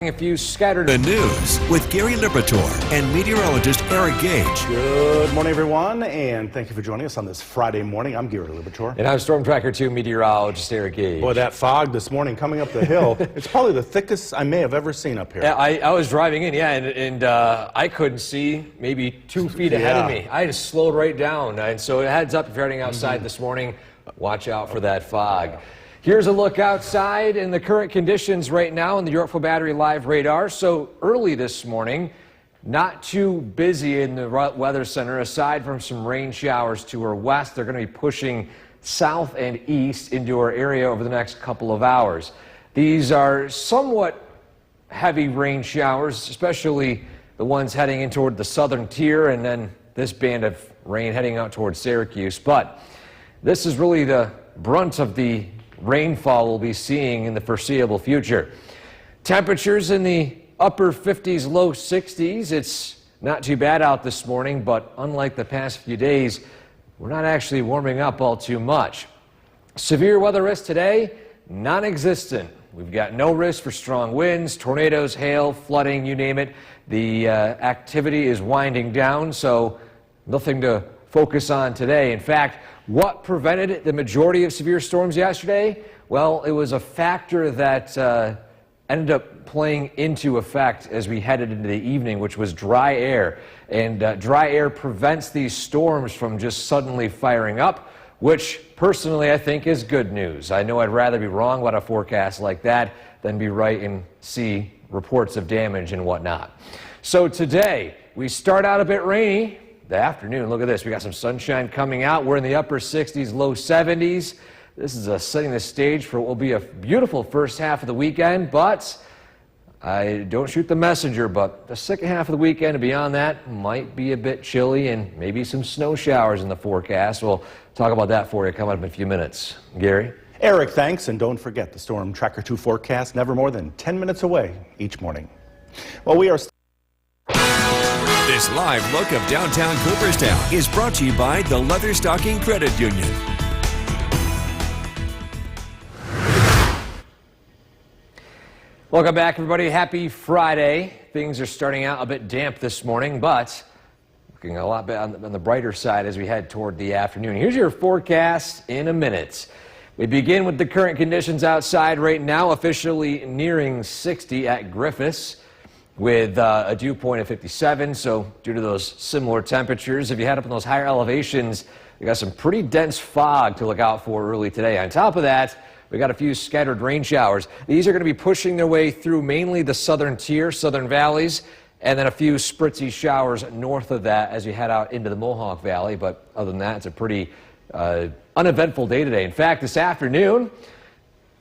A few scattered. The news with Gary Liberatore and meteorologist Eric Gage. Good morning, everyone, and thank you for joining us on this Friday morning. I'm Gary Liberatore. And I'm Storm Tracker 2 meteorologist Eric Gage. Boy, that fog this morning coming up the hill, it's probably the thickest I may have ever seen up here. Yeah, I was driving in, and I couldn't see maybe 2 feet ahead of me. I just slowed right down, and so heads up if you're heading outside this morning, watch out for that fog. Here's a look outside and the current conditions right now in the Yorkville Battery Live radar. So early this morning, not too busy in the weather center aside from some rain showers to our west. They're going to be pushing south and east into our area over the next couple of hours. These are somewhat heavy rain showers, especially the ones heading in toward the southern tier, and then this band of rain heading out towards Syracuse. But this is really the brunt of the rainfall we'll be seeing in the foreseeable future. Temperatures in the upper 50s, low 60s. It's not too bad out this morning, but unlike the past few days, we're not actually warming up all too much. Severe weather risk today, non-existent. We've got no risk for strong winds, tornadoes, hail, flooding, you name it. The activity is winding down, so nothing to focus on today. In fact, what prevented the majority of severe storms yesterday? Well, it was a factor that ended up playing into effect as we headed into the evening, which was dry air. And dry air prevents these storms from just suddenly firing up, which personally I think is good news. I know I'd rather be wrong about a forecast like that than be right and see reports of damage and whatnot. So today, we start out a bit rainy. The afternoon, look at this. We got some sunshine coming out. We're in the upper 60s, low 70s. This is setting the stage for what will be a beautiful first half of the weekend, but I don't shoot the messenger, but the second half of the weekend and beyond that might be a bit chilly and maybe some snow showers in the forecast. We'll talk about that for you coming up in a few minutes. Gary? Eric, thanks, and don't forget the Storm Tracker 2 forecast, never more than 10 minutes away each morning. Well, we are... This live look of downtown Cooperstown is brought to you by the Leatherstocking Credit Union. Welcome back, everybody. Happy Friday. Things are starting out a bit damp this morning, but looking a lot bit on the brighter side as we head toward the afternoon. Here's your forecast in a minute. We begin with the current conditions outside right now, officially nearing 60 at Griffiths, with a dew point of 57, so due to those similar temperatures, if you head up in those higher elevations, we got some pretty dense fog to look out for early today. On top of that, we got a few scattered rain showers. These are going to be pushing their way through mainly the southern tier, southern valleys, and then a few spritzy showers north of that as you head out into the Mohawk Valley. But other than that, it's a pretty uneventful day today. In fact, this afternoon,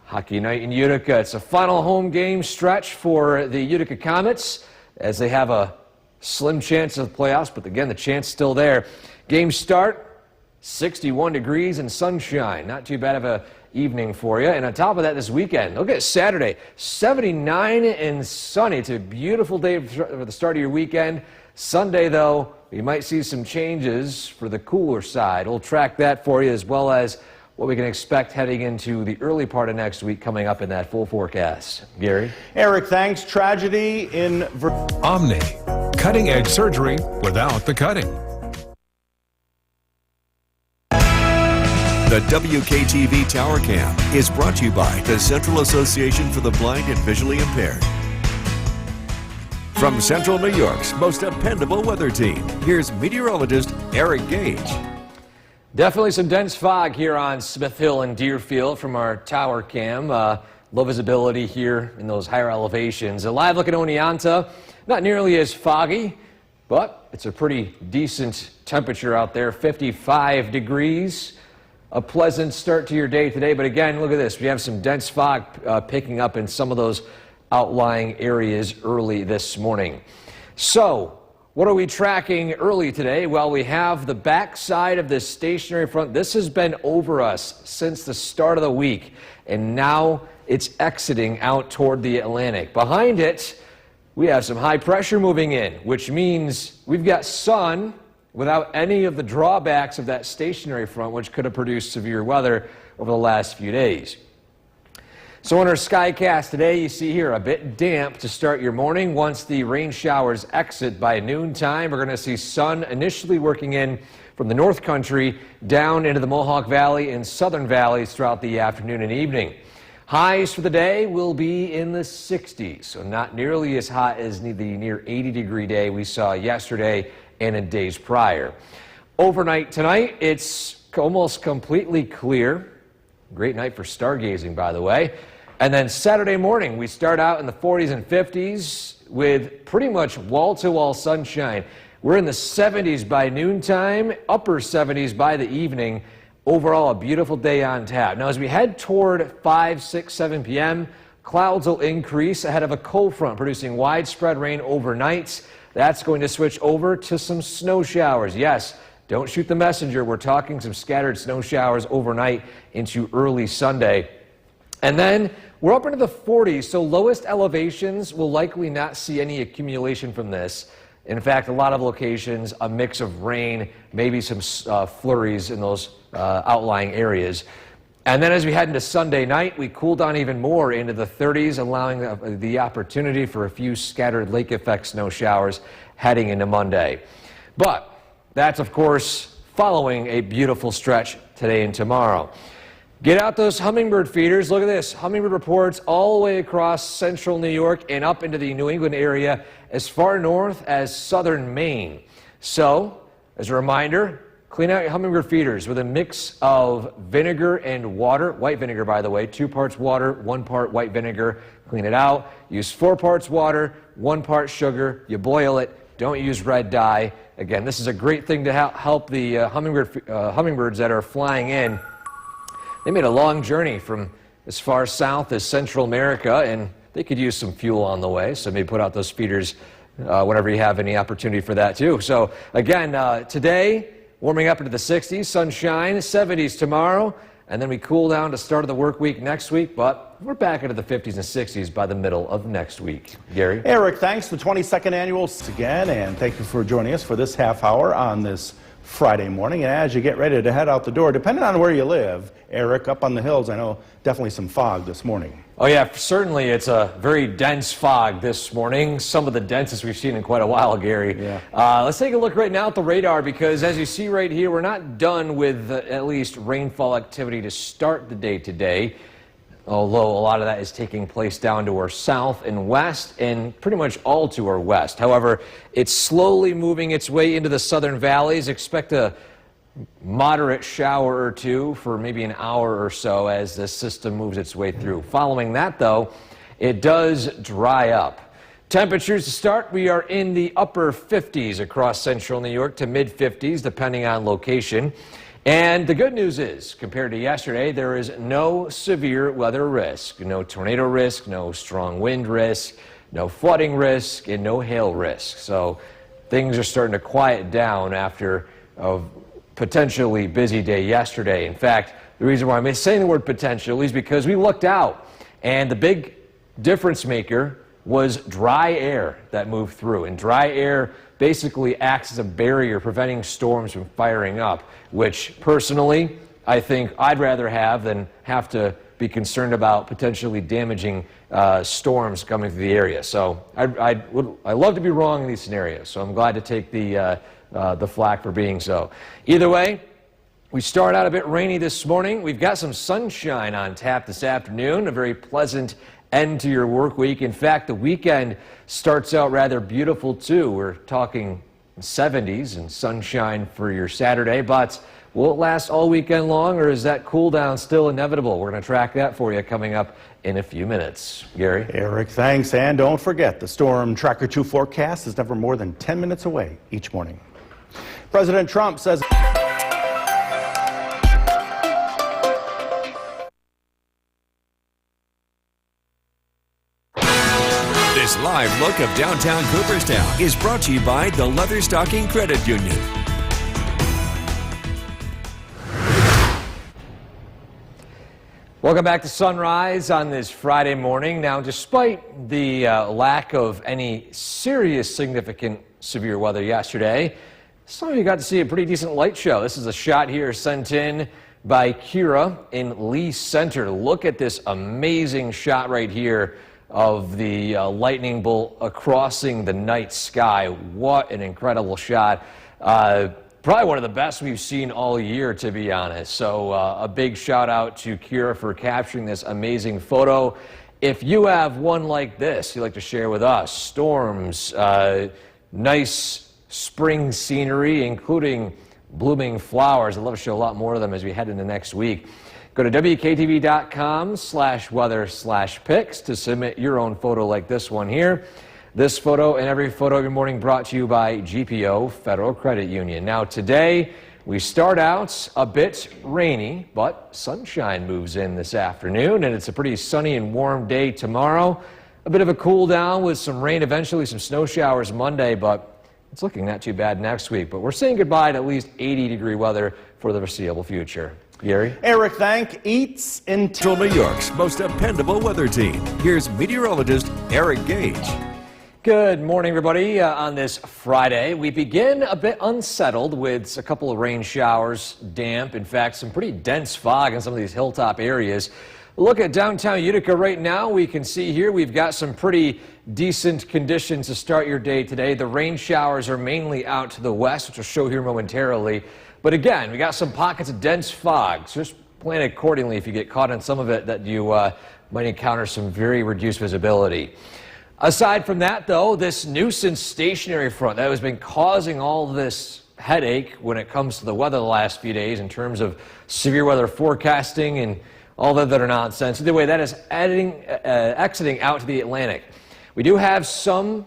hockey night in Utica. It's a final home game stretch for the Utica Comets as they have a slim chance of the playoffs, but again, the chance still there. Game start, 61 degrees and sunshine. Not too bad of a evening for you. And on top of that, this weekend, look at Saturday, 79 and sunny. It's a beautiful day for the start of your weekend. Sunday, though, we might see some changes for the cooler side. We'll track that for you as well as what we can expect heading into the early part of next week coming up in that full forecast. Gary? Eric, thanks. Tragedy in... Omni, cutting-edge surgery without the cutting. The WKTV Tower Cam is brought to you by the Central Association for the Blind and Visually Impaired. From Central New York's most dependable weather team, here's meteorologist Eric Gage. Definitely some dense fog here on Smith Hill and Deerfield from our tower cam. Low visibility here in those higher elevations. A live look at Oneonta, not nearly as foggy, but it's a pretty decent temperature out there, 55 degrees. A pleasant start to your day today, but again, look at this. We have some dense fog picking up in some of those outlying areas early this morning. So, what are we tracking early today? Well, we have the backside of this stationary front. This has been over us since the start of the week, and now it's exiting out toward the Atlantic. Behind it, we have some high pressure moving in, which means we've got sun without any of the drawbacks of that stationary front, which could have produced severe weather over the last few days. So on our Skycast today, you see here a bit damp to start your morning. Once the rain showers exit by noontime, we're going to see sun initially working in from the North Country down into the Mohawk Valley and Southern Valleys throughout the afternoon and evening. Highs for the day will be in the 60s, so not nearly as hot as the near 80-degree day we saw yesterday and in days prior. Overnight tonight, it's almost completely clear. Great night for stargazing, by the way. And then Saturday morning, we start out in the 40s and 50s with pretty much wall-to-wall sunshine. We're in the 70s by noontime, upper 70s by the evening. Overall, a beautiful day on tap. Now, as we head toward 5, 6, 7 p.m., clouds will increase ahead of a cold front producing widespread rain overnight. That's going to switch over to some snow showers. Yes, don't shoot the messenger. We're talking some scattered snow showers overnight into early Sunday. And then we're up into the 40s, so lowest elevations will likely not see any accumulation from this. In fact, a lot of locations, a mix of rain, maybe some flurries in those outlying areas. And then as we head into Sunday night, we cool down even more into the 30s, allowing the opportunity for a few scattered lake effect snow showers heading into Monday. But that's, of course, following a beautiful stretch today and tomorrow. Get out those hummingbird feeders. Look at this. Hummingbird reports all the way across central New York and up into the New England area as far north as southern Maine. So, as a reminder, clean out your hummingbird feeders with a mix of vinegar and water. White vinegar, by the way, 2 parts water, 1 part white vinegar. Clean it out. Use 4 parts water, 1 part sugar. You boil it. Don't use red dye. Again, this is a great thing to help the hummingbirds that are flying in. They made a long journey from as far south as Central America, and they could use some fuel on the way, so maybe put out those feeders whenever you have any opportunity for that too. So again, today, warming up into the 60s, sunshine, 70s tomorrow, and then we cool down to start of the work week next week, but we're back into the 50s and 60s by the middle of next week. Gary? Eric, thanks. The 22nd annual again, and thank you for joining us for this half hour on this Friday morning. And as you get ready to head out the door, depending on where you live, Eric, up on the hills, I know definitely some fog this morning. Oh yeah, certainly it's a very dense fog this morning. Some of the densest we've seen in quite a while, Gary. Yeah. Let's take a look right now at the radar, because as you see right here, we're not done with at least rainfall activity to start the day today, although a lot of that is taking place down to our south and west and pretty much all to our west. However, it's slowly moving its way into the southern valleys. Expect a moderate shower or two for maybe an hour or so as the system moves its way through. Following that, though, it does dry up. Temperatures to start, we are in the upper 50s across central New York to mid 50s, depending on location. And the good news is, compared to yesterday, there is no severe weather risk, no tornado risk, no strong wind risk, no flooding risk, and no hail risk. So things are starting to quiet down after a potentially busy day yesterday. In fact, the reason why I'm saying the word potentially is because we looked out, and the big difference maker was dry air that moved through. And dry air basically acts as a barrier preventing storms from firing up, which personally I think I'd rather have than have to be concerned about potentially damaging storms coming through the area. So I love to be wrong in these scenarios, so I'm glad to take the flack for being so. Either way, we start out a bit rainy this morning. We've got some sunshine on tap this afternoon, a very pleasant end to your work week. In fact, the weekend starts out rather beautiful too. We're talking 70s and sunshine for your Saturday, but will it last all weekend long, or is that cool down still inevitable? We're going to track that for you coming up in a few minutes. Gary? Eric, thanks. And don't forget, the Storm Tracker 2 forecast is never more than 10 minutes away each morning. President Trump says This live look of downtown Cooperstown is brought to you by the Leatherstocking Credit Union. Welcome back to Sunrise on this Friday morning. Now, despite the lack of any serious significant severe weather yesterday, some of you got to see a pretty decent light show. This is a shot here sent in by Kira in Lee Center. Look at this amazing shot right here of the lightning bolt crossing the night sky. What an incredible shot. Probably one of the best we've seen all year, to be honest. So a big shout out to Kira for capturing this amazing photo. If you have one like this you'd like to share with us, storms, nice spring scenery, including blooming flowers. I'd love to show a lot more of them as we head into next week. Go to WKTV.com/weather/pics to submit your own photo like this one here. This photo and every photo every morning brought to you by GPO Federal Credit Union. Now today we start out a bit rainy, but sunshine moves in this afternoon, and it's a pretty sunny and warm day tomorrow. A bit of a cool down with some rain eventually, some snow showers Monday, but it's looking not too bad next week. But we're saying goodbye to at least 80-degree weather for the foreseeable future. Gary? Eric Thank eats in Central New York's most dependable weather team. Here's meteorologist Eric Gage. Good morning, everybody. On this Friday, we begin a bit unsettled with a couple of rain showers, damp, in fact, some pretty dense fog in some of these hilltop areas. Look at downtown Utica right now. We can see here we've got some pretty decent conditions to start your day today. The rain showers are mainly out to the west, which will show here momentarily. But again, we got some pockets of dense fog, so just plan accordingly if you get caught in some of it that you might encounter some very reduced visibility. Aside from that, though, this nuisance stationary front that has been causing all this headache when it comes to the weather the last few days in terms of severe weather forecasting and all that other nonsense. Either way, that is exiting out to the Atlantic. We do have some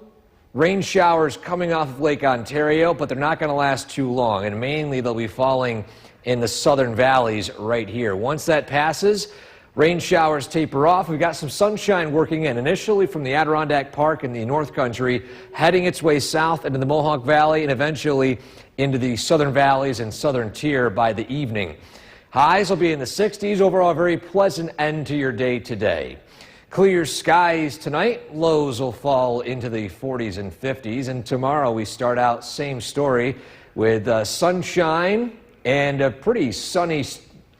rain showers coming off of Lake Ontario, but they're not going to last too long, and mainly they'll be falling in the southern valleys right here. Once that passes, rain showers taper off. We've got some sunshine working in, initially from the Adirondack Park in the North Country, heading its way south into the Mohawk Valley, and eventually into the southern valleys and southern tier by the evening. Highs will be in the 60s. Overall, a very pleasant end to your day today. Clear skies tonight. Lows will fall into the 40s and 50s. And tomorrow we start out same story with sunshine and a pretty sunny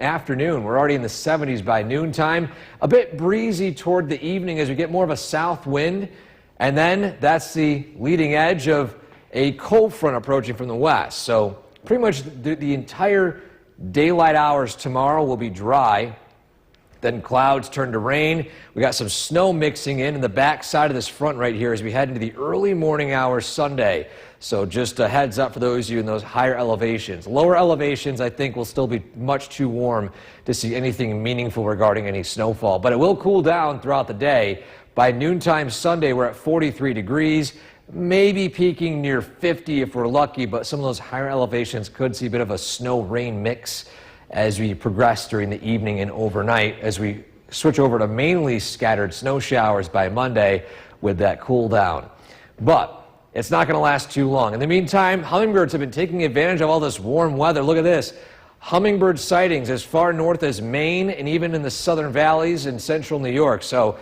afternoon. We're already in the 70s by noontime. A bit breezy toward the evening as we get more of a south wind. And then that's the leading edge of a cold front approaching from the west. So pretty much the entire daylight hours tomorrow will be dry. Then clouds turn to rain. We got some snow mixing in the back side of this front right here as we head into the early morning hours Sunday. So just a heads up for those of you in those higher elevations. Lower elevations, I think, will still be much too warm to see anything meaningful regarding any snowfall. But it will cool down throughout the day. By noontime Sunday, we're at 43 degrees, maybe peaking near 50 if we're lucky, but some of those higher elevations could see a bit of a snow-rain mix as we progress during the evening and overnight, as we switch over to mainly scattered snow showers by Monday with that cool down. But it's not going to last too long. In the meantime, hummingbirds have been taking advantage of all this warm weather. Look at this. Hummingbird sightings as far north as Maine and even in the southern valleys in central New York. So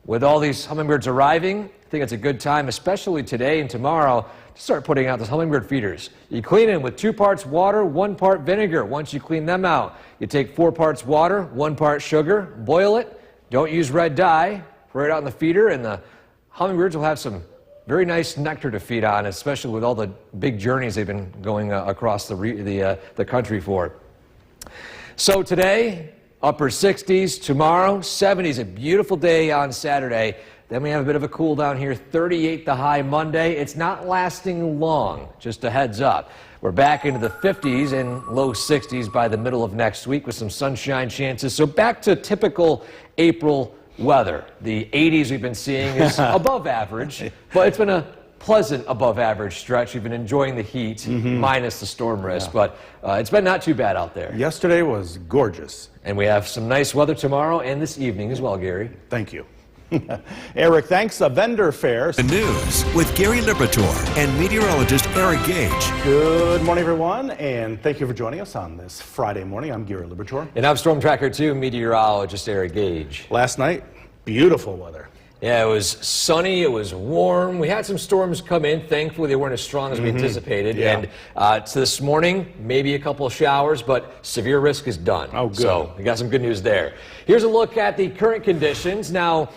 with all these hummingbirds arriving, I think it's a good time, especially today and tomorrow, to start putting out those hummingbird feeders. You clean them with 2 parts water, 1 part vinegar. Once you clean them out, you take 4 parts water, 1 part sugar, boil it. Don't use red dye. Pour it out in the feeder, and the hummingbirds will have some very nice nectar to feed on, especially with all the big journeys they've been going across the country for. So today, upper 60s. Tomorrow, 70s. A beautiful day on Saturday. Then we have a bit of a cool down here, 38 the high Monday. It's not lasting long, just a heads up. We're back into the 50s and low 60s by the middle of next week with some sunshine chances. So back to typical April weather. The 80s we've been seeing is above average, but it's been a pleasant above average stretch. We've been enjoying the heat, minus the storm risk, but it's been not too bad out there. Yesterday was gorgeous. And we have some nice weather tomorrow and this evening as well, Gary. Thank you. Eric, thanks. A vendor fair. The news with Gary Liberatore and meteorologist Eric Gage. Good morning, everyone, and thank you for joining us on this Friday morning. I'm Gary Liberatore. And I'm Storm Tracker 2 meteorologist Eric Gage. Last night, beautiful weather. Yeah, it was sunny, it was warm. We had some storms come in. Thankfully, they weren't as strong as we anticipated. Yeah. And so this morning, maybe a couple of showers, but severe risk is done. Oh, good. So we got some good news there. Here's a look at the current conditions. Now,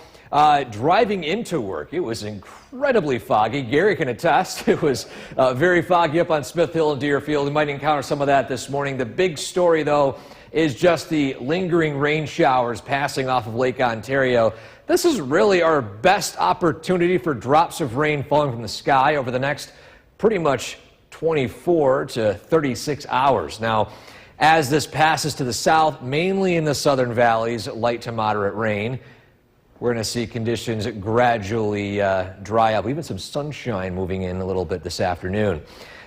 driving into work, it was incredibly foggy. Gary can attest. It was very foggy up on Smith Hill and Deerfield. We might encounter some of that this morning. The big story, though, is just the lingering rain showers passing off of Lake Ontario. This is really our best opportunity for drops of rain falling from the sky over the next pretty much 24 to 36 hours. Now, as this passes to the south, mainly in the southern valleys, light to moderate rain. We're going to see conditions gradually dry up, even some sunshine moving in a little bit this afternoon.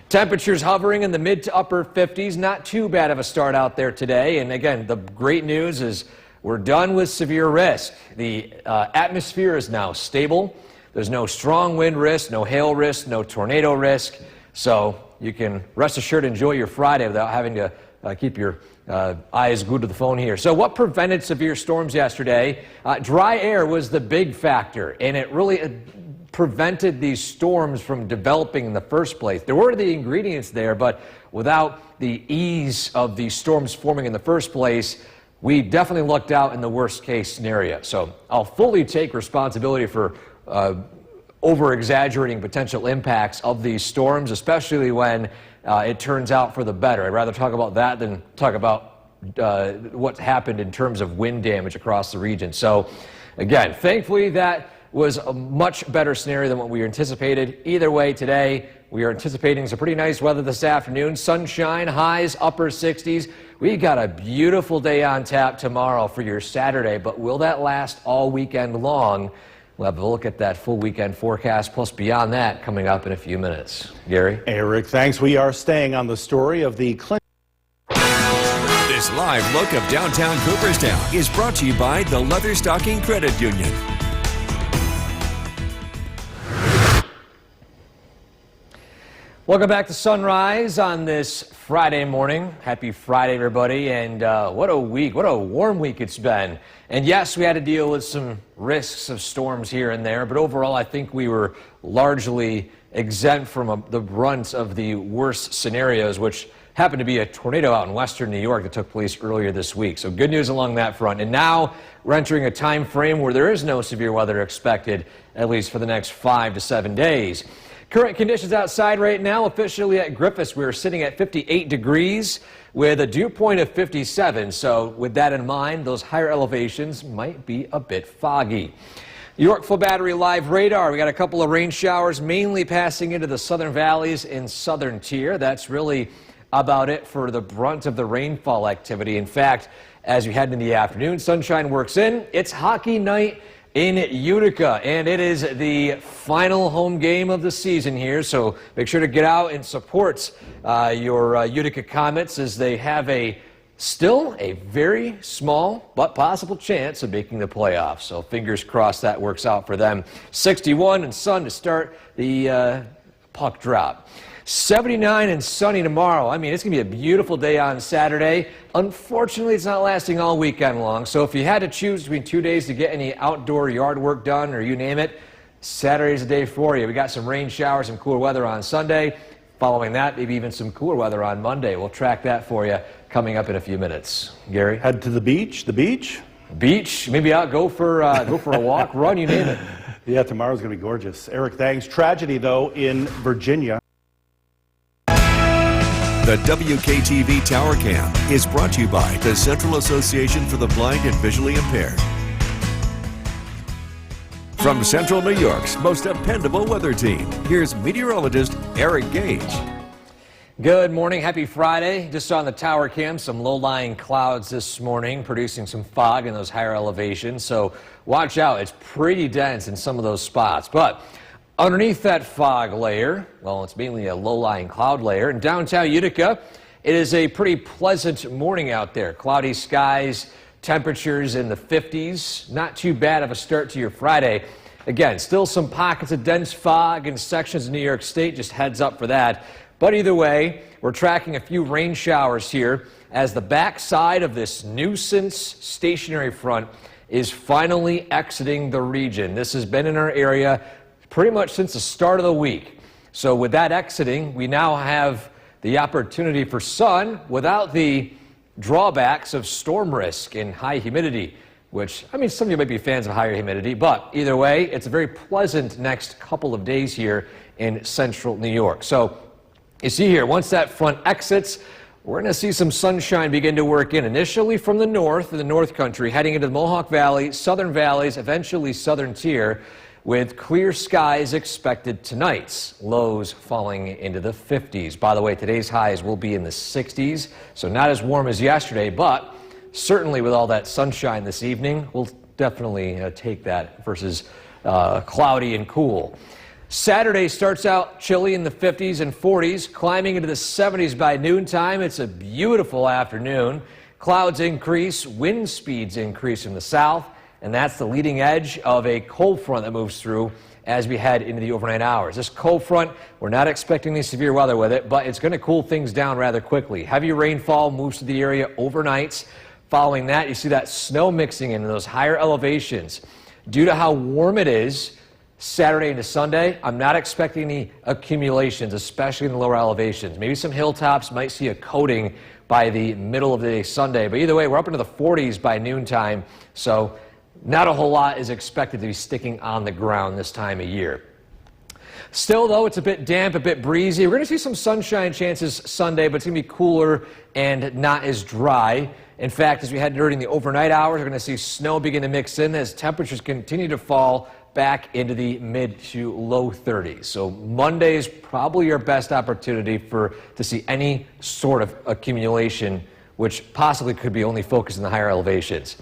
Temperatures hovering in the mid to upper 50s. Not too bad of a start out there today. And again, the great news is we're done with severe risk. The atmosphere is now stable. There's no strong wind risk, no hail risk, no tornado risk. So you can rest assured enjoy your Friday without having to keep your eyes glued to the phone here. So what prevented severe storms yesterday? Dry air was the big factor, and it really prevented these storms from developing in the first place. There were the ingredients there, but without the ease of the storms forming in the first place, we definitely lucked out in the worst case scenario. So I'll fully take responsibility for over-exaggerating potential impacts of these storms, especially when it turns out for the better. I'd rather talk about that than talk about what happened in terms of wind damage across the region. So again, thankfully that was a much better scenario than what we anticipated. Either way, today we are anticipating some pretty nice weather this afternoon. Sunshine, highs upper 60s. We got a beautiful day on tap tomorrow for your Saturday, but will that last all weekend long? We'll have a look at that full weekend forecast, plus beyond that, coming up in a few minutes. Gary? Eric, thanks. We are staying on the story of the Clinton. This live look of downtown Cooperstown is brought to you by the Leatherstocking Credit Union. Welcome back to Sunrise on this Friday morning. Happy Friday, everybody. And what a week, what a warm week it's been. And yes, we had to deal with some risks of storms here and there, but overall I think we were largely exempt from the brunt of the worst scenarios, which happened to be a tornado out in western New York that took place earlier this week. So good news along that front. And now we're entering a time frame where there is no severe weather expected, at least for the next 5 to 7 days. Current conditions outside right now, officially at Griffiths, we're sitting at 58 degrees with a dew point of 57. So with that in mind, those higher elevations might be a bit foggy. Yorkville Battery Live Radar, we got a couple of rain showers mainly passing into the southern valleys in southern tier. That's really about it for the brunt of the rainfall activity. In fact, as we head into the afternoon, sunshine works in. It's hockey night in Utica, and it is the final home game of the season here, so make sure to get out and support your Utica Comets as they have still a very small but possible chance of making the playoffs. So fingers crossed that works out for them. 61 and sun to start the puck drop. 79 and sunny tomorrow. I mean, it's going to be a beautiful day on Saturday. Unfortunately, it's not lasting all weekend long. So if you had to choose between 2 days to get any outdoor yard work done or you name it, Saturday's the day for you. We got some rain showers and cooler weather on Sunday. Following that, maybe even some cooler weather on Monday. We'll track that for you coming up in a few minutes. Gary? Head to the beach. The beach? Beach. Maybe out, go for a walk, run, you name it. Yeah, tomorrow's going to be gorgeous. Eric, thanks. Tragedy, though, in Virginia. The WKTV Tower Cam is brought to you by the Central Association for the Blind and Visually Impaired. From Central New York's most dependable weather team, here's meteorologist Eric Gage. Good morning. Happy Friday. Just on the Tower Cam, some low-lying clouds this morning, producing some fog in those higher elevations. So watch out. It's pretty dense in some of those spots. But underneath that fog layer, well, it's mainly a low-lying cloud layer. In downtown Utica, it is a pretty pleasant morning out there. Cloudy skies, temperatures in the 50s. Not too bad of a start to your Friday. Again, still some pockets of dense fog in sections of New York State. Just heads up for that. But either way, we're tracking a few rain showers here as the backside of this nuisance stationary front is finally exiting the region. This has been in our area pretty much since the start of the week. So with that exiting, we now have the opportunity for sun without the drawbacks of storm risk and high humidity, which, I mean, some of you might be fans of higher humidity, but either way, it's a very pleasant next couple of days here in central New York. So you see here, once that front exits, we're going to see some sunshine begin to work in, initially from the north, in the North Country, heading into the Mohawk Valley, southern valleys, eventually southern tier, with clear skies expected tonight. Lows falling into the 50s. By the way, today's highs will be in the 60s, so not as warm as yesterday, but certainly with all that sunshine this evening, we'll definitely take that versus cloudy and cool. Saturday starts out chilly in the 50s and 40s, climbing into the 70s by noontime. It's a beautiful afternoon. Clouds increase, wind speeds increase from the south, and that's the leading edge of a cold front that moves through as we head into the overnight hours. This cold front, we're not expecting any severe weather with it, but it's going to cool things down rather quickly. Heavy rainfall moves to the area overnight. Following that, you see that snow mixing in those higher elevations. Due to how warm it is Saturday into Sunday, I'm not expecting any accumulations, especially in the lower elevations. Maybe some hilltops might see a coating by the middle of the day Sunday, but either way, we're up into the 40s by noontime, so not a whole lot is expected to be sticking on the ground this time of year. Still, though, it's a bit damp, a bit breezy. We're going to see some sunshine chances Sunday, but it's going to be cooler and not as dry. In fact, as we head during the overnight hours, we're going to see snow begin to mix in as temperatures continue to fall back into the mid to low 30s. So Monday is probably your best opportunity to see any sort of accumulation, which possibly could be only focused in the higher elevations.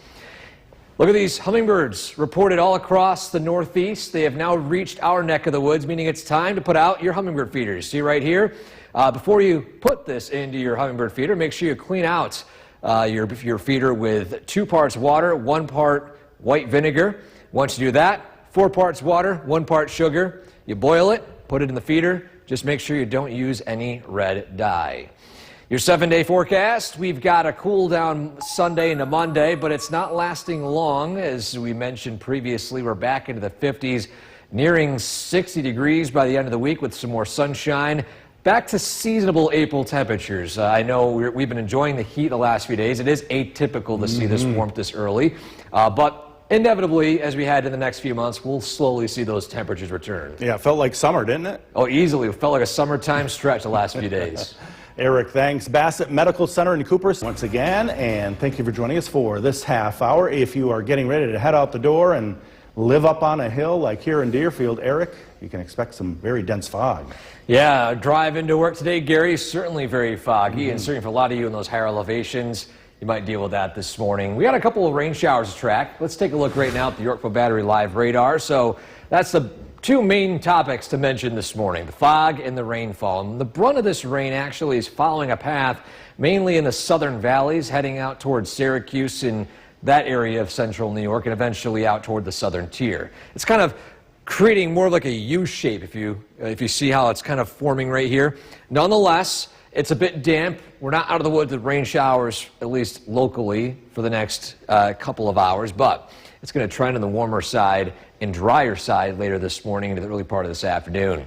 Look at these hummingbirds reported all across the Northeast. They have now reached our neck of the woods, meaning it's time to put out your hummingbird feeders. See right here? Before you put this into your hummingbird feeder, make sure you clean out your feeder with 2 parts water, 1 part white vinegar. Once you do that, 4 parts water, 1 part sugar. You boil it, put it in the feeder. Just make sure you don't use any red dye. Your 7-day forecast, we've got a cool down Sunday into Monday, but it's not lasting long. As we mentioned previously, we're back into the 50s, nearing 60 degrees by the end of the week with some more sunshine. Back to seasonable April temperatures. I know we've been enjoying the heat the last few days. It is atypical to see this warmth this early, but inevitably, as we head in the next few months, we'll slowly see those temperatures return. Yeah, it felt like summer, didn't it? Oh, easily. It felt like a summertime stretch the last few days. Eric, thanks. Bassett Medical Center in Cooperstown once again, and thank you for joining us for this half hour. If you are getting ready to head out the door and live up on a hill like here in Deerfield, Eric, you can expect some very dense fog. Yeah, drive into work today, Gary, certainly very foggy, and certainly for a lot of you in those higher elevations, you might deal with that this morning. We got a couple of rain showers to track. Let's take a look right now at the Yorkville Battery Live radar. So that's the 2 main topics to mention this morning, the fog and the rainfall. And the brunt of this rain actually is following a path mainly in the southern valleys, heading out towards Syracuse in that area of central New York and eventually out toward the southern tier. It's kind of creating more like a U shape if you see how it's kind of forming right here. Nonetheless, it's a bit damp. We're not out of the woods with rain showers, at least locally, for the next couple of hours, but it's going to trend on the warmer side and drier side later this morning into the early part of this afternoon.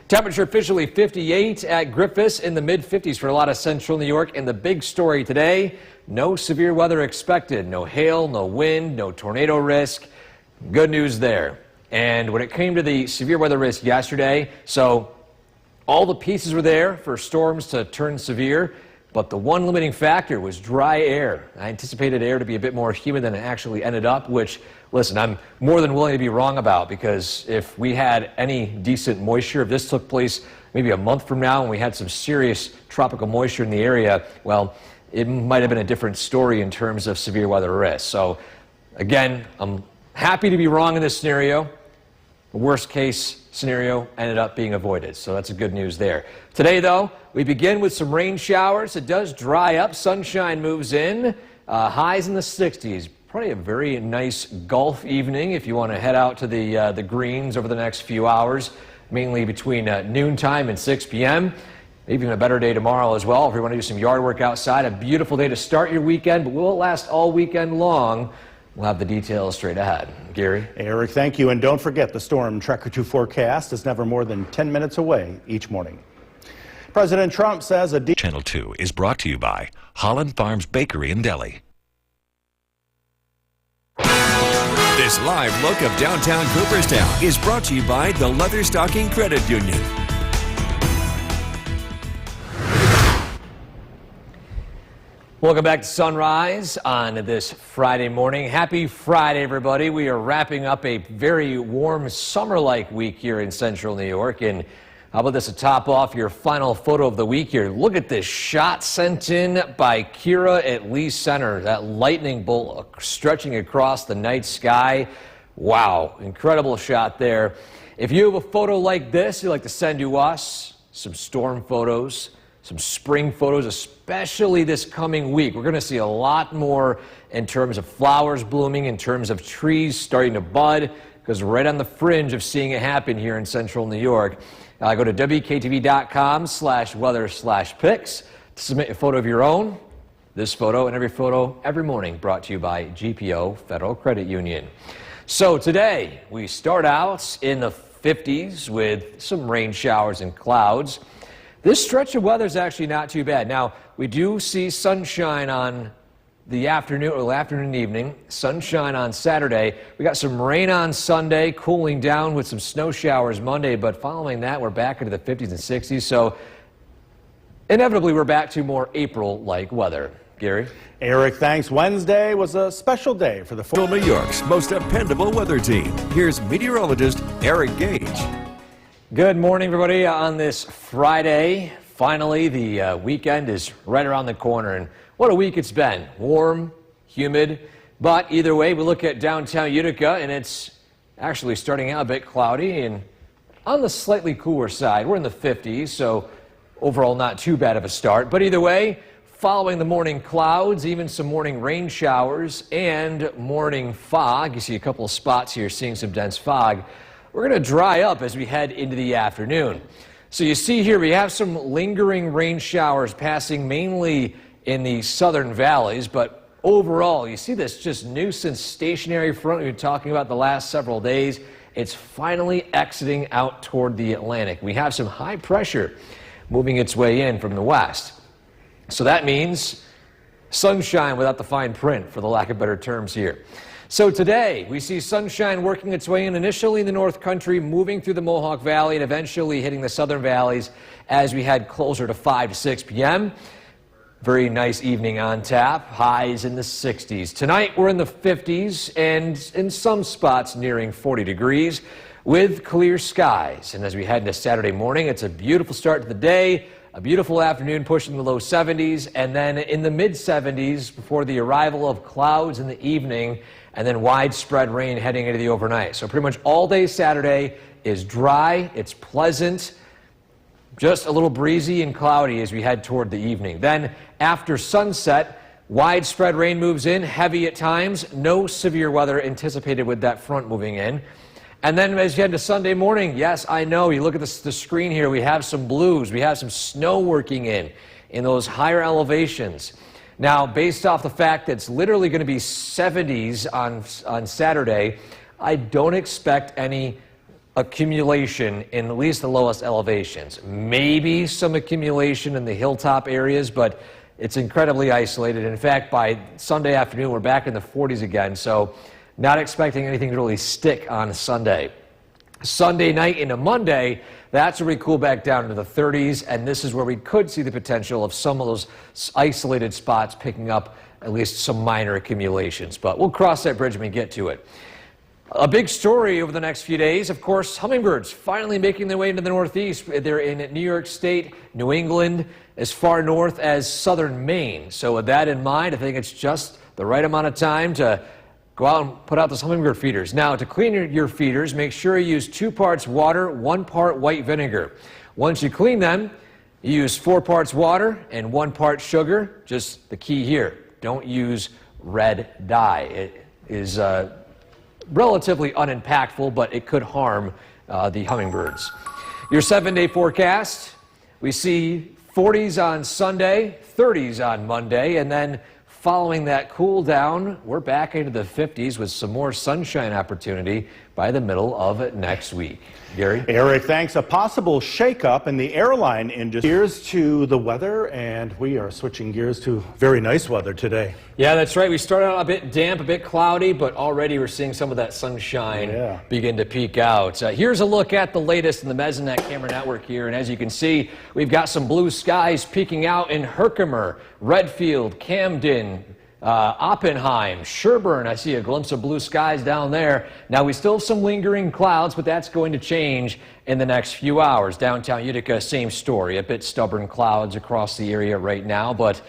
Temperature officially 58 at Griffiths, in the mid-50s for a lot of central New York. And the big story today, no severe weather expected. No hail, no wind, no tornado risk. Good news there. And when it came to the severe weather risk yesterday, so all the pieces were there for storms to turn severe, but the one limiting factor was dry air. I anticipated air to be a bit more humid than it actually ended up, which, listen, I'm more than willing to be wrong about, because if we had any decent moisture, if this took place maybe a month from now and we had some serious tropical moisture in the area, well, it might have been a different story in terms of severe weather risk. So, again, I'm happy to be wrong in this scenario. The worst case scenario ended up being avoided, so that's a good news there. Today, though, we begin with some rain showers. It does dry up. Sunshine moves in. Highs in the 60s. Probably a very nice golf evening if you want to head out to the greens over the next few hours, mainly between noontime and 6 p.m. Even a better day tomorrow as well if you want to do some yard work outside. A beautiful day to start your weekend, but will it last all weekend long? We'll have the details straight ahead. Gary? Eric, thank you. And don't forget, the Storm Tracker 2 forecast is never more than 10 minutes away each morning. President Trump says a Channel 2 is brought to you by Holland Farms Bakery and Deli. This live look of downtown Cooperstown is brought to you by the Leatherstocking Credit Union. Welcome back to Sunrise on this Friday morning. Happy Friday, everybody. We are wrapping up a very warm summer-like week here in central New York. And how about this to top off your final photo of the week here? Look at this shot sent in by Kira at Lee Center. That lightning bolt stretching across the night sky. Wow, incredible shot there. If you have a photo like this you'd like to send to us, some storm photos, some spring photos, especially this coming week. We're going to see a lot more in terms of flowers blooming, in terms of trees starting to bud, because we're right on the fringe of seeing it happen here in central New York. Go to WKTV.com/weather/pics to submit a photo of your own. This photo and every photo every morning brought to you by GPO Federal Credit Union. So today we start out in the 50s with some rain showers and clouds. This stretch of weather is actually not too bad. Now, we do see sunshine on the afternoon or afternoon and evening, sunshine on Saturday. We got some rain on Sunday, cooling down with some snow showers Monday, but following that, we're back into the 50s and 60s. So inevitably, we're back to more April-like weather. Gary? Eric, thanks. Wednesday was a special day for the New York's most dependable weather team. Here's meteorologist Eric Gage. Good morning, everybody. On this Friday, finally, the weekend is right around the corner, and what a week it's been. Warm, humid, but either way, we look at downtown Utica, and it's actually starting out a bit cloudy and on the slightly cooler side. We're in the 50s, so overall not too bad of a start. But either way, following the morning clouds, even some morning rain showers and morning fog. You see a couple of spots here seeing some dense fog. We're going to dry up as we head into the afternoon. So you see here we have some lingering rain showers passing mainly in the southern valleys, but overall you see this just nuisance stationary front we've been talking about the last several days. It's finally exiting out toward the Atlantic. We have some high pressure moving its way in from the west. So that means sunshine without the fine print, for the lack of better terms here. So today, we see sunshine working its way in initially in the North Country, moving through the Mohawk Valley, and eventually hitting the southern valleys as we head closer to 5 to 6 p.m. Very nice evening on tap, highs in the 60s. Tonight, we're in the 50s, and in some spots nearing 40 degrees, with clear skies. And as we head into Saturday morning, it's a beautiful start to the day. A beautiful afternoon pushing the low 70s, and then in the mid 70s before the arrival of clouds in the evening, and then widespread rain heading into the overnight. So pretty much all day Saturday is dry, it's pleasant, just a little breezy and cloudy as we head toward the evening. Then after sunset, widespread rain moves in, heavy at times, no severe weather anticipated with that front moving in. And then as you head to Sunday morning, yes, I know, you look at the screen here, we have some blues, we have some snow working in those higher elevations. Now, based off the fact that it's literally going to be 70s on Saturday, I don't expect any accumulation in at least the lowest elevations. Maybe some accumulation in the hilltop areas, but it's incredibly isolated. In fact, by Sunday afternoon, we're back in the 40s again, so not expecting anything to really stick on Sunday. Sunday night into Monday, that's where we cool back down into the 30s, and this is where we could see the potential of some of those isolated spots picking up at least some minor accumulations. But we'll cross that bridge when we get to it. A big story over the next few days, of course, hummingbirds finally making their way into the Northeast. They're in New York State, New England, as far north as southern Maine. So with that in mind, I think it's just the right amount of time to go out and put out those hummingbird feeders. Now, to clean your feeders, make sure you use 2 parts water, 1 part white vinegar. Once you clean them, you use 4 parts water and 1 part sugar. Just the key here, don't use red dye. It is relatively unimpactful, but it could harm the hummingbirds. Your 7-day forecast, we see 40s on Sunday, 30s on Monday, and then following that cool down, we're back into the 50s with some more sunshine opportunity by the middle of next week. Gary? Eric, thanks. A possible shakeup in the airline industry. Here's to the weather, and we are switching gears to very nice weather today. Yeah, that's right. We started out a bit damp, a bit cloudy, but already we're seeing some of that sunshine begin to peek out. Here's a look at the latest in the Mesonet camera network here, and as you can see, we've got some blue skies peeking out in Herkimer, Redfield, Camden, Oppenheim, Sherburne. I see a glimpse of blue skies down there. Now we still have some lingering clouds, but that's going to change in the next few hours. Downtown Utica, same story. A bit stubborn clouds across the area right now, but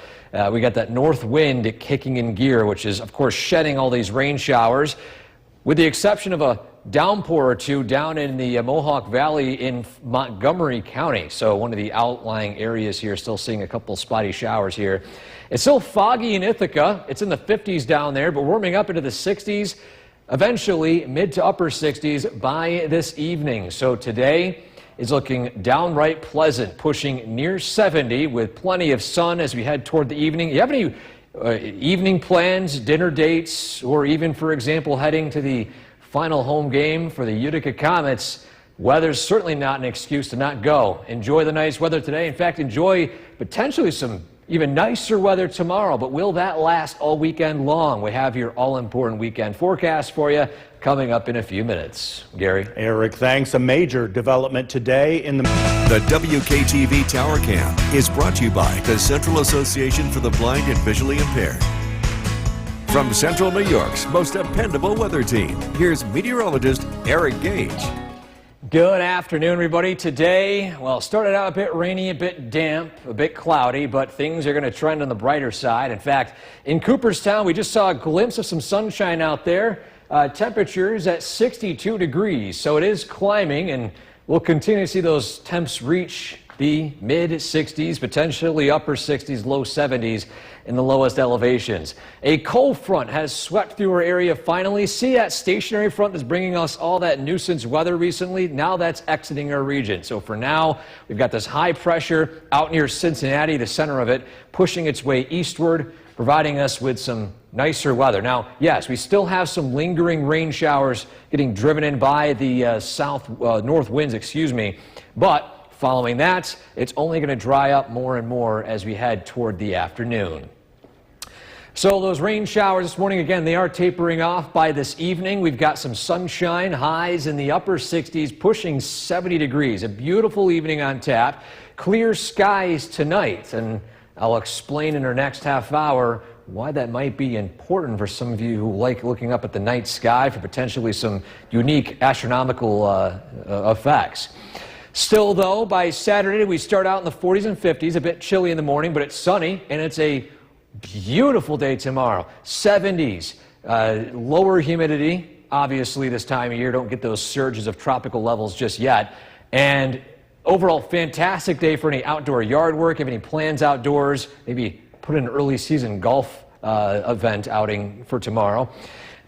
we got that north wind kicking in gear, which is of course shedding all these rain showers, with the exception of a downpour or two down in the Mohawk Valley in Montgomery County. So one of the outlying areas here, still seeing a couple spotty showers here. It's still foggy in Ithaca. It's in the 50s down there, but warming up into the 60s, eventually mid to upper 60s by this evening. So today is looking downright pleasant, pushing near 70 with plenty of sun as we head toward the evening. You have any evening plans, dinner dates, or even, for example, heading to the final home game for the Utica Comets? Weather's certainly not an excuse to not go. Enjoy the nice weather today. In fact, enjoy potentially some even nicer weather tomorrow, but will that last all weekend long? We have your all-important weekend forecast for you coming up in a few minutes. Gary? Eric, thanks. A major development today in the WKTV Tower Cam is brought to you by the Central Association for the Blind and Visually Impaired. From Central New York's most dependable weather team, here's meteorologist Eric Gage. Good afternoon, everybody. Today, well, started out a bit rainy, a bit damp, a bit cloudy, but things are going to trend on the brighter side. In fact, in Cooperstown, we just saw a glimpse of some sunshine out there. Temperatures at 62 degrees, so it is climbing, and we'll continue to see those temps reach the mid-60s, potentially upper 60s, low 70s in the lowest elevations. A cold front has swept through our area finally. See that stationary front that's bringing us all that nuisance weather recently? Now that's exiting our region. So for now, we've got this high pressure out near Cincinnati, the center of it, pushing its way eastward, providing us with some nicer weather. Now, yes, we still have some lingering rain showers getting driven in by the north winds, but following that, it's only going to dry up more and more as we head toward the afternoon. So those rain showers this morning, again, they are tapering off by this evening. We've got some sunshine, highs in the upper 60s, pushing 70 degrees. A beautiful evening on tap. Clear skies tonight, and I'll explain in our next half hour why that might be important for some of you who like looking up at the night sky for potentially some unique astronomical effects. Still, though, by Saturday, we start out in the 40s and 50s, a bit chilly in the morning, but it's sunny, and it's a beautiful day tomorrow. 70s, lower humidity. Obviously, this time of year, don't get those surges of tropical levels just yet. And overall, fantastic day for any outdoor yard work. Have any plans outdoors? Maybe put in an early season golf event outing for tomorrow.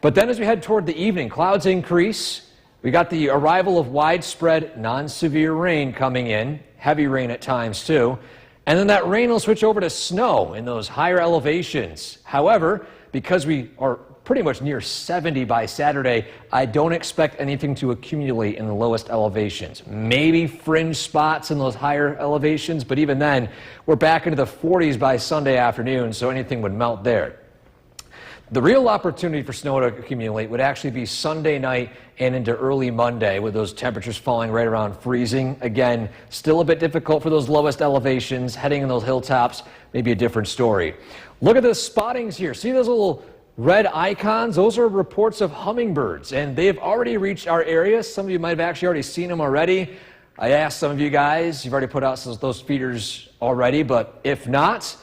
But then as we head toward the evening, clouds increase. We got the arrival of widespread non-severe rain coming in, heavy rain at times too, and then that rain will switch over to snow in those higher elevations. However, because we are pretty much near 70 by Saturday, I don't expect anything to accumulate in the lowest elevations. Maybe fringe spots in those higher elevations, but even then, we're back into the 40s by Sunday afternoon, so anything would melt there. The real opportunity for snow to accumulate would actually be Sunday night and into early Monday, with those temperatures falling right around freezing. Again, still a bit difficult for those lowest elevations. Heading in those hilltops, maybe a different story. Look at the spottings here. See those little red icons? Those are reports of hummingbirds, and they've already reached our area. Some of you might have actually already seen them already. I asked some of you guys, you've already put out those feeders already, but if not,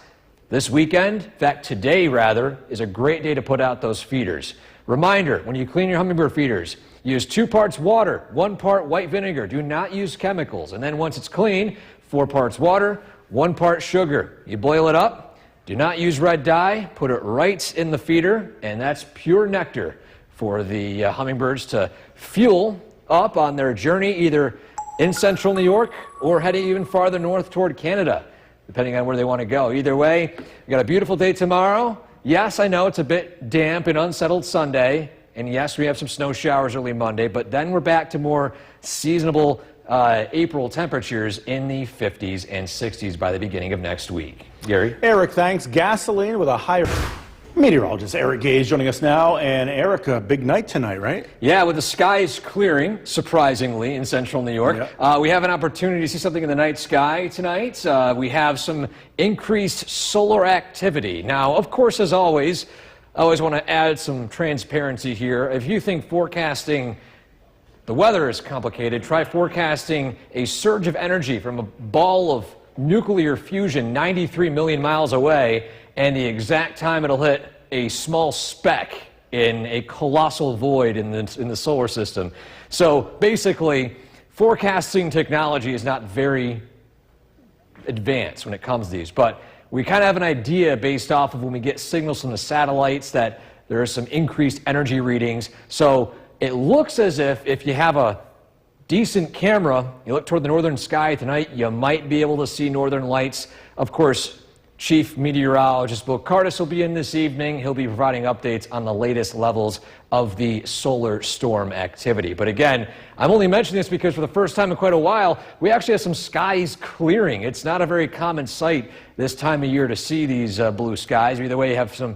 this weekend, in fact today rather, is a great day to put out those feeders. Reminder, when you clean your hummingbird feeders, use 2 parts water, 1 part white vinegar. Do not use chemicals. And then once it's clean, 4 parts water, 1 part sugar. You boil it up. Do not use red dye. Put it right in the feeder, and that's pure nectar for the hummingbirds to fuel up on their journey either in central New York or heading even farther north toward Canada, depending on where they want to go. Either way, we got a beautiful day tomorrow, yes, I know it's a bit damp and unsettled Sunday, and yes, we have some snow showers early Monday, but then we're back to more seasonable April temperatures in the 50s and 60s by the beginning of next week. Gary? Eric, thanks. Gasoline with a higher... Meteorologist Eric Gage joining us now. And Eric, a big night tonight, right? Yeah, with the skies clearing, surprisingly, in central New York. Yep. We have an opportunity to see something in the night sky tonight. We have some increased solar activity. Now, of course, as always, I always want to add some transparency here. If you think forecasting the weather is complicated, try forecasting a surge of energy from a ball of nuclear fusion 93 million miles away and the exact time it'll hit a small speck in a colossal void in the solar system. So basically, forecasting technology is not very advanced when it comes to these, but we kind of have an idea based off of when we get signals from the satellites that there are some increased energy readings. So it looks as if you have a decent camera, you look toward the northern sky tonight, you might be able to see northern lights. Of course, Chief Meteorologist Bill Curtis will be in this evening. He'll be providing updates on the latest levels of the solar storm activity. But again, I'm only mentioning this because for the first time in quite a while, we actually have some skies clearing. It's not a very common sight this time of year to see these blue skies. Either way, you have some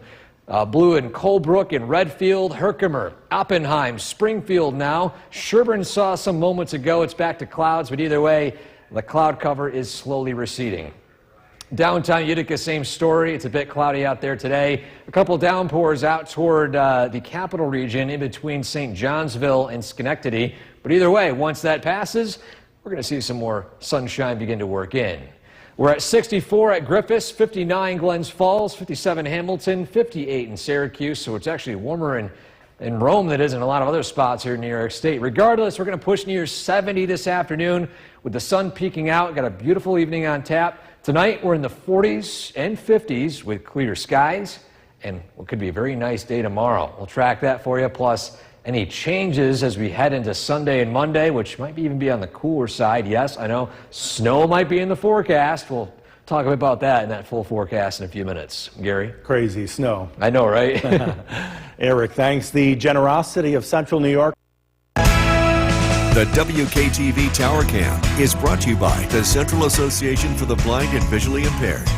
blue in Colebrook and Redfield, Herkimer, Oppenheim, Springfield now. Sherburne saw some moments ago. It's back to clouds, but either way, the cloud cover is slowly receding. Downtown Utica, same story. It's a bit cloudy out there today. A couple downpours out toward the capital region in between St. Johnsville and Schenectady. But either way, once that passes, we're going to see some more sunshine begin to work in. We're at 64 at Griffiths, 59 Glens Falls, 57 Hamilton, 58 in Syracuse. So it's actually warmer in Rome than it is in a lot of other spots here in New York State. Regardless, we're going to push near 70 this afternoon with the sun peeking out. Got a beautiful evening on tap. Tonight, we're in the 40s and 50s with clear skies, and what could be a very nice day tomorrow. We'll track that for you, plus any changes as we head into Sunday and Monday, which might even be on the cooler side. Yes, I know snow might be in the forecast. We'll talk about that in that full forecast in a few minutes. Gary? Crazy snow. I know, right? Eric, thanks. The generosity of Central New York. The WKTV Tower Cam is brought to you by the Central Association for the Blind and Visually Impaired.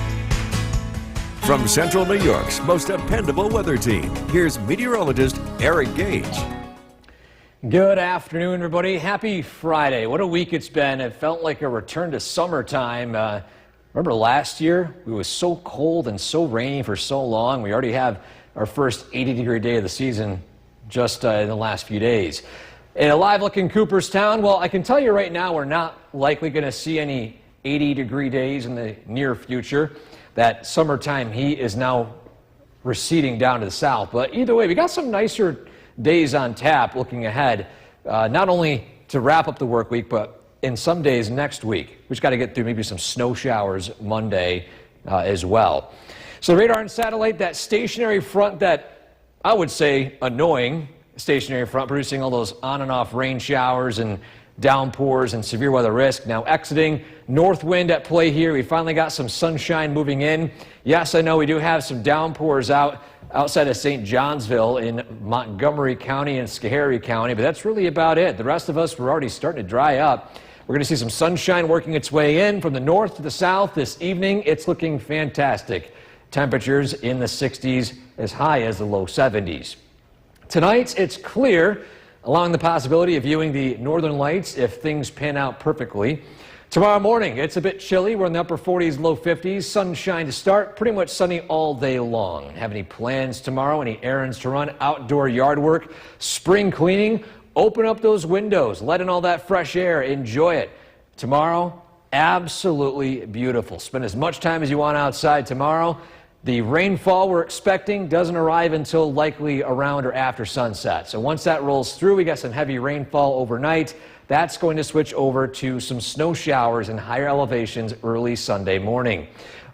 From Central New York's most dependable weather team, here's meteorologist Eric Gage. Good afternoon, everybody. Happy Friday. What a week it's been. It felt like a return to summertime. Remember last year? It was so cold and so rainy for so long. We already have our first 80-degree day of the season just in the last few days. In a live look in Cooperstown, well, I can tell you right now we're not likely going to see any 80-degree days in the near future. That summertime heat is now receding down to the south. But either way, we got some nicer days on tap looking ahead, not only to wrap up the work week, but in some days next week. We just got to get through maybe some snow showers Monday as well. So the radar and satellite, that stationary front that I would say annoying, stationary front producing all those on and off rain showers and downpours and severe weather risk. Now exiting, north wind at play here. We finally got some sunshine moving in. Yes, I know we do have some downpours outside of St. Johnsville in Montgomery County and Schoharie County, but that's really about it. The rest of us, we're already starting to dry up. We're going to see some sunshine working its way in from the north to the south this evening. It's looking fantastic. Temperatures in the 60s as high as the low 70s. Tonight, it's clear, allowing the possibility of viewing the northern lights if things pan out perfectly. Tomorrow morning, it's a bit chilly. We're in the upper 40s, low 50s. Sunshine to start, pretty much sunny all day long. Have any plans tomorrow? Any errands to run? Outdoor yard work? Spring cleaning? Open up those windows. Let in all that fresh air. Enjoy it. Tomorrow, absolutely beautiful. Spend as much time as you want outside tomorrow. The rainfall we're expecting doesn't arrive until likely around or after sunset. So once that rolls through, we got some heavy rainfall overnight. That's going to switch over to some snow showers in higher elevations early Sunday morning.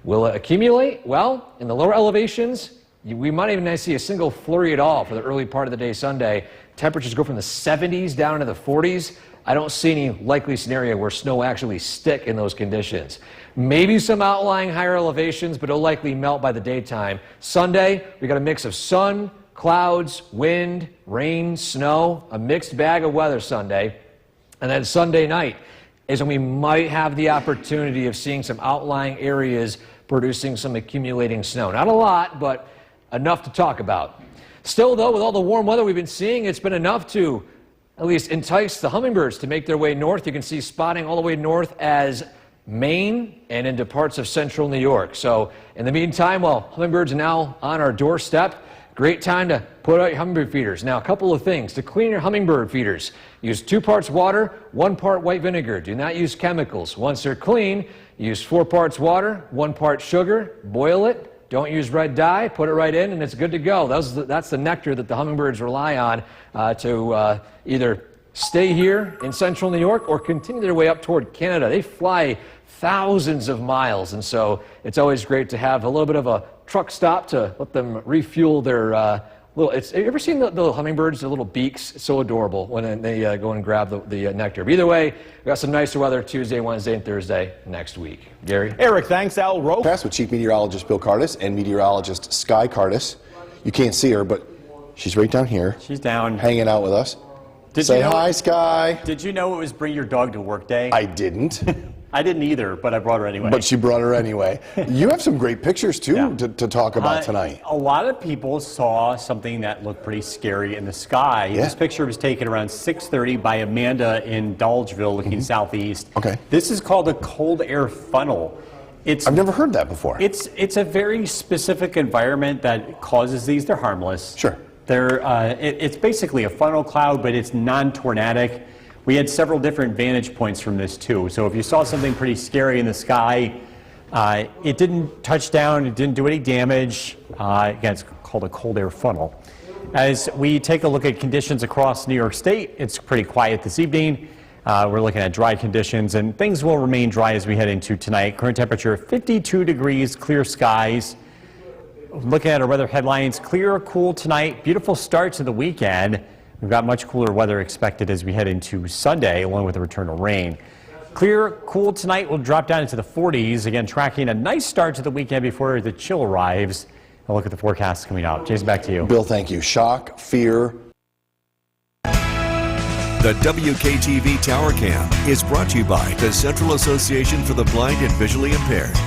Will it accumulate? Well, in the lower elevations, we might even not see a single flurry at all for the early part of the day Sunday. Temperatures go from the 70s down into the 40s. I don't see any likely scenario where snow actually stick in those conditions. Maybe some outlying higher elevations, but it'll likely melt by the daytime. Sunday, we got a mix of sun, clouds, wind, rain, snow, a mixed bag of weather Sunday. And then Sunday night is when we might have the opportunity of seeing some outlying areas producing some accumulating snow. Not a lot, but enough to talk about. Still, though, with all the warm weather we've been seeing, it's been enough to at least entice the hummingbirds to make their way north. You can see spotting all the way north as Maine and into parts of central New York. So in the meantime, while hummingbirds are now on our doorstep, great time to put out your hummingbird feeders. Now, a couple of things. To clean your hummingbird feeders, use 2 parts water, 1 part white vinegar. Do not use chemicals. Once they're clean, use 4 parts water, 1 part sugar, boil it. Don't use red dye, put it right in, and it's good to go. That's the nectar that the hummingbirds rely on to either stay here in central New York or continue their way up toward Canada. They fly thousands of miles, and so it's always great to have a little bit of a truck stop to let them refuel their little. Have you ever seen the hummingbirds, the little beaks? It's so adorable when they go and grab the nectar. But either way, we got some nicer weather Tuesday, Wednesday, and Thursday next week. Gary? Eric, thanks. Al Rowe. With Chief Meteorologist Bill Cardis and Meteorologist Sky Cardis. You can't see her, but she's right down here. She's down. Hanging out with us. Say you know, hi, Sky. Did you know it was Bring Your Dog to Work Day? I didn't. I didn't either, but I brought her anyway. But she brought her anyway. You have some great pictures, too, Yeah. to talk about tonight. A lot of people saw something that looked pretty scary in the sky. Yeah. This picture was taken around 6:30 by Amanda in Dolgeville, looking southeast. Okay. This is called a cold air funnel. I've never heard that before. It's a very specific environment that causes these. They're harmless. Sure. It's basically a funnel cloud, but it's non-tornadic. We had several different vantage points from this too. So if you saw something pretty scary in the sky, it didn't touch down, it didn't do any damage. Again, it's called a cold air funnel. As we take a look at conditions across New York State, it's pretty quiet this evening. We're looking at dry conditions, and things will remain dry as we head into tonight. Current temperature 52 degrees, clear skies. Looking at our weather headlines, clear, cool tonight. Beautiful start to the weekend. We've got much cooler weather expected as we head into Sunday, along with the return of rain. Clear, cool tonight. We'll drop down into the 40s. Again, tracking a nice start to the weekend before the chill arrives. A look at the forecast coming out. Jason, back to you. Bill, thank you. Shock, fear. The WKTV Tower Cam is brought to you by the Central Association for the Blind and Visually Impaired.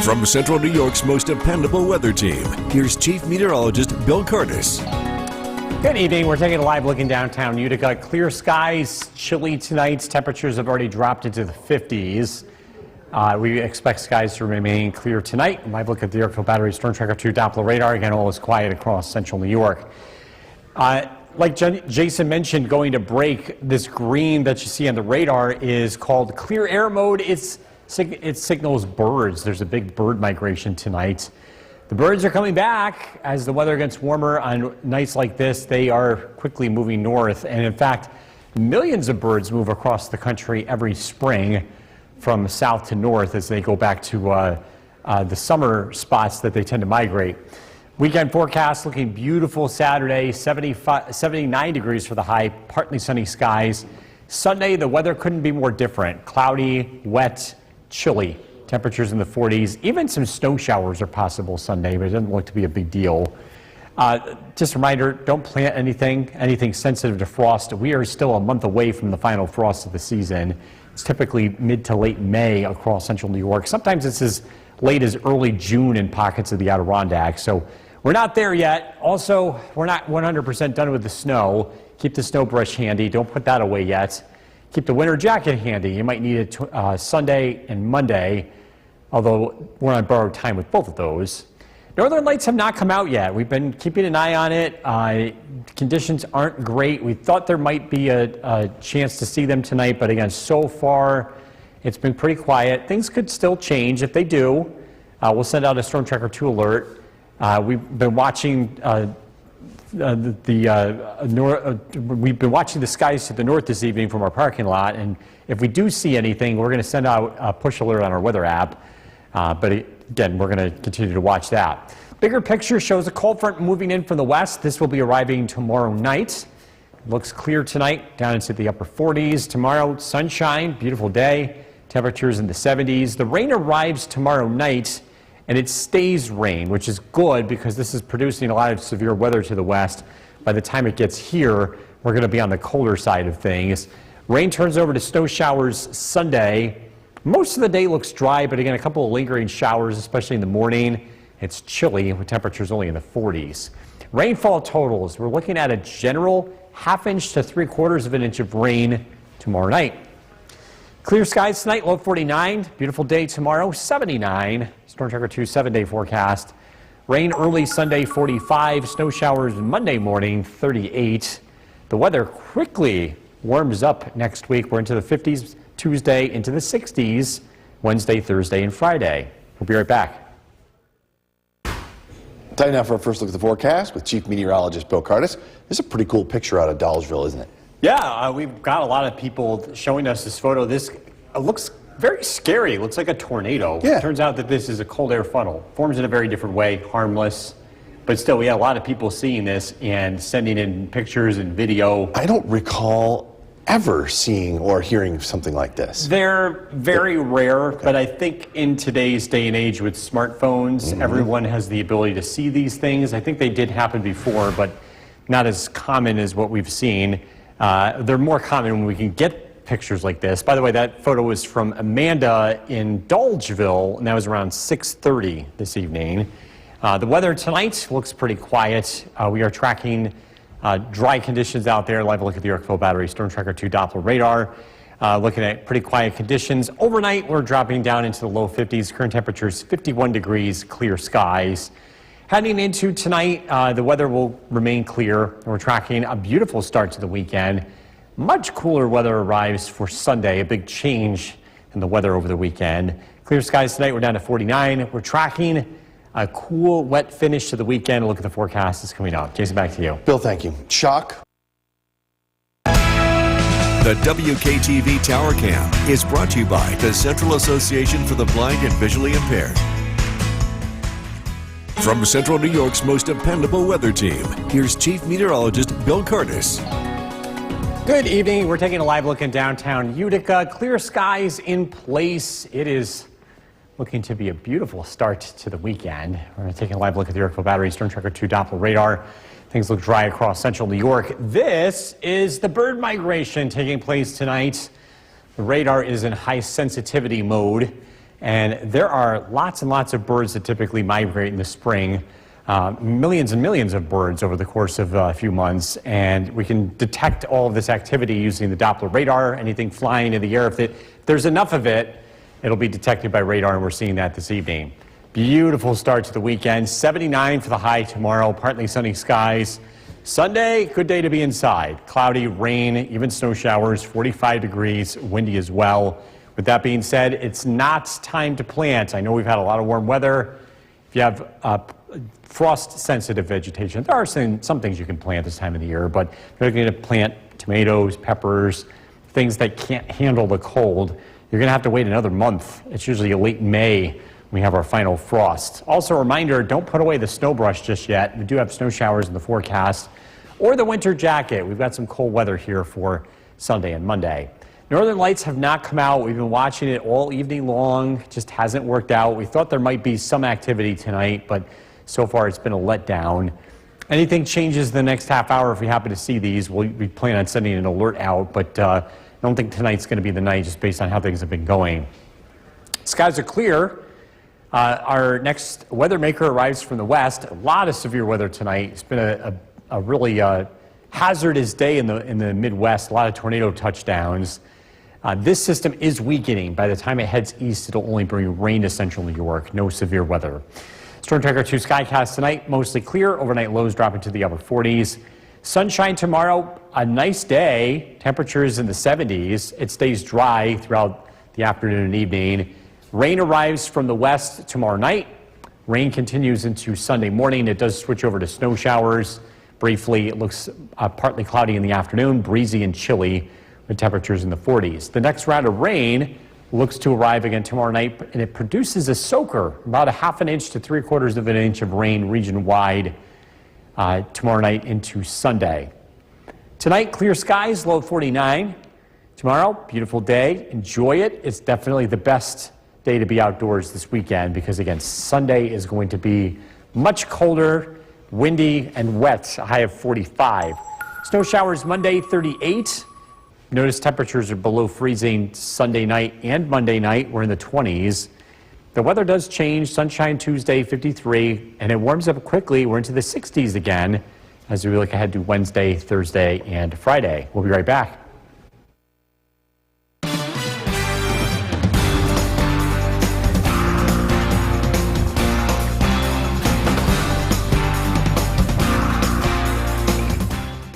From Central New York's most dependable weather team, here's Chief Meteorologist Bill Cardis. Good evening. We're taking a live look in downtown Utica. Clear skies, chilly tonight. Temperatures have already dropped into the 50s. We expect skies to remain clear tonight. Live look at the Yorkville Battery Storm Tracker 2 Doppler radar. Again, all is quiet across central New York. Like Jason mentioned, going to break, this green that you see on the radar is called clear air mode. It signals birds. There's a big bird migration tonight. The birds are coming back as the weather gets warmer. On nights like this, they are quickly moving north. And in fact, millions of birds move across the country every spring from south to north as they go back to the summer spots that they tend to migrate. Weekend forecast looking beautiful Saturday, 79 degrees for the high, partly sunny skies. Sunday, the weather couldn't be more different. Cloudy, wet, chilly. Temperatures in the 40s. Even some snow showers are possible Sunday, but it doesn't look to be a big deal. Just a reminder, don't plant anything sensitive to frost. We are still a month away from the final frost of the season. It's typically mid to late May across central New York. Sometimes it's as late as early June in pockets of the Adirondacks. So we're not there yet. Also, we're not 100% done with the snow. Keep the snow brush handy. Don't put that away yet. Keep the winter jacket handy. You might need it Sunday and Monday, although we're on borrowed time with both of those. Northern Lights have not come out yet. We've been keeping an eye on it. Conditions aren't great. We thought there might be a chance to see them tonight, but again, so far it's been pretty quiet. Things could still change. If they do, we'll send out a Storm Tracker 2 alert. We've been watching we've been watching the skies to the north this evening from our parking lot, and if we do see anything, we're going to send out a push alert on our weather app. But again, we're going to continue to watch that. Bigger picture shows a cold front moving in from the west. This will be arriving tomorrow night. looks clear tonight, down into the upper 40s. Tomorrow, sunshine, beautiful day, temperatures in the 70s. The rain arrives tomorrow night, and it stays rain, which is good because this is producing a lot of severe weather to the west. By the time it gets here, we're going to be on the colder side of things. Rain turns over to snow showers Sunday. Most of the day looks dry, but again, a couple of lingering showers, especially in the morning. It's chilly with temperatures only in the 40s. Rainfall totals, we're looking at a general ½ inch to 3/4 of an inch of rain tomorrow night. Clear skies tonight, low 49. Beautiful day tomorrow, 79. Storm Tracker 2 7-day forecast. Rain early Sunday, 45. Snow showers Monday morning, 38. The weather quickly warms up next week. We're into the 50s Tuesday, into the 60s Wednesday, Thursday, and Friday. We'll be right back. Time now for our first look at the forecast with Chief Meteorologist Bill Cardis. This is a pretty cool picture out of Dolgeville, isn't it? Yeah, we've got a lot of people showing us this photo. This looks very scary. It looks like a tornado. Yeah. It turns out that this is a cold air funnel. Forms in a very different way, harmless. But still, we had a lot of people seeing this and sending in pictures and video. I don't recall ever seeing or hearing something like this. They're very rare, but I think in today's day and age with smartphones, everyone has the ability to see these things. I think they did happen before, but not as common as what we've seen. They're more common when we can get pictures like this. By the way, that photo was from Amanda in Dolgeville, and that was around 6:30 this evening. The weather tonight looks pretty quiet. We are tracking dry conditions out there. Live look at the Yorkville Battery Storm Tracker 2 Doppler radar. Looking at pretty quiet conditions. Overnight, we're dropping down into the low 50s. Current temperatures 51 degrees, clear skies. Heading into tonight, the weather will remain clear. We're tracking a beautiful start to the weekend. Much cooler weather arrives for Sunday, a big change in the weather over the weekend. Clear skies tonight, we're down to 49. We're tracking a cool, wet finish to the weekend. A look at the forecast is coming up. Jason, back to you. Bill, thank you. Shock. The WKTV Tower Cam is brought to you by the Central Association for the Blind and Visually Impaired. From Central New York's most dependable weather team, here's Chief Meteorologist Bill Cardis. Good evening. We're taking a live look in downtown Utica. Clear skies in place. It is looking to be a beautiful start to the weekend. We're going to take a live look at the Yorkville Battery Storm Tracker 2 Doppler radar. Things look dry across central New York. This is the bird migration taking place tonight. The radar is in high sensitivity mode, and there are lots and lots of birds that typically migrate in the spring. Millions and millions of birds over the course of a few months, and we can detect all of this activity using the Doppler radar. Anything flying in the air, if there's enough of it, it'll be detected by radar, and we're seeing that this evening. Beautiful start to the weekend. 79 for the high tomorrow, partly sunny skies. Sunday, good day to be inside. Cloudy, rain, even snow showers, 45 degrees, windy as well. With that being said, it's not time to plant. I know we've had a lot of warm weather. If you have frost-sensitive vegetation, there are some things you can plant this time of the year, but if you're going to plant tomatoes, peppers, things that can't handle the cold, you're going to have to wait another month. It's usually late May when we have our final frost. Also a reminder, don't put away the snow brush just yet. We do have snow showers in the forecast, or the winter jacket. We've got some cold weather here for Sunday and Monday. Northern lights have not come out. We've been watching it all evening long. It just hasn't worked out. We thought there might be some activity tonight, but so far it's been a letdown. Anything changes the next half hour, if we happen to see these, we plan on sending an alert out, but I don't think tonight's going to be the night just based on how things have been going. Skies are clear. Our next weather maker arrives from the west. A lot of severe weather tonight. It's been a really hazardous day in the Midwest. A lot of tornado touchdowns. This system is weakening. By the time it heads east, it'll only bring rain to central New York. No severe weather. Storm Tracker 2 skycast tonight, mostly clear. Overnight lows dropping to the upper 40s. Sunshine tomorrow, a nice day. Temperatures in the 70s. It stays dry throughout the afternoon and evening. Rain arrives from the west tomorrow night. Rain continues into Sunday morning. It does switch over to snow showers briefly. It looks partly cloudy in the afternoon, breezy and chilly with temperatures in the 40s. The next round of rain looks to arrive again tomorrow night, and it produces a soaker, about a ½ inch to 3/4 of an inch of rain region-wide tomorrow night into Sunday. Tonight, clear skies, low 49. Tomorrow, beautiful day. Enjoy it. It's definitely the best day to be outdoors this weekend because, again, Sunday is going to be much colder, windy, and wet, a high of 45. Snow showers Monday, 38. Notice temperatures are below freezing Sunday night and Monday night. We're in the 20s. The weather does change. Sunshine Tuesday, 53, and it warms up quickly. We're into the 60s again as we look ahead to Wednesday, Thursday, and Friday. We'll be right back.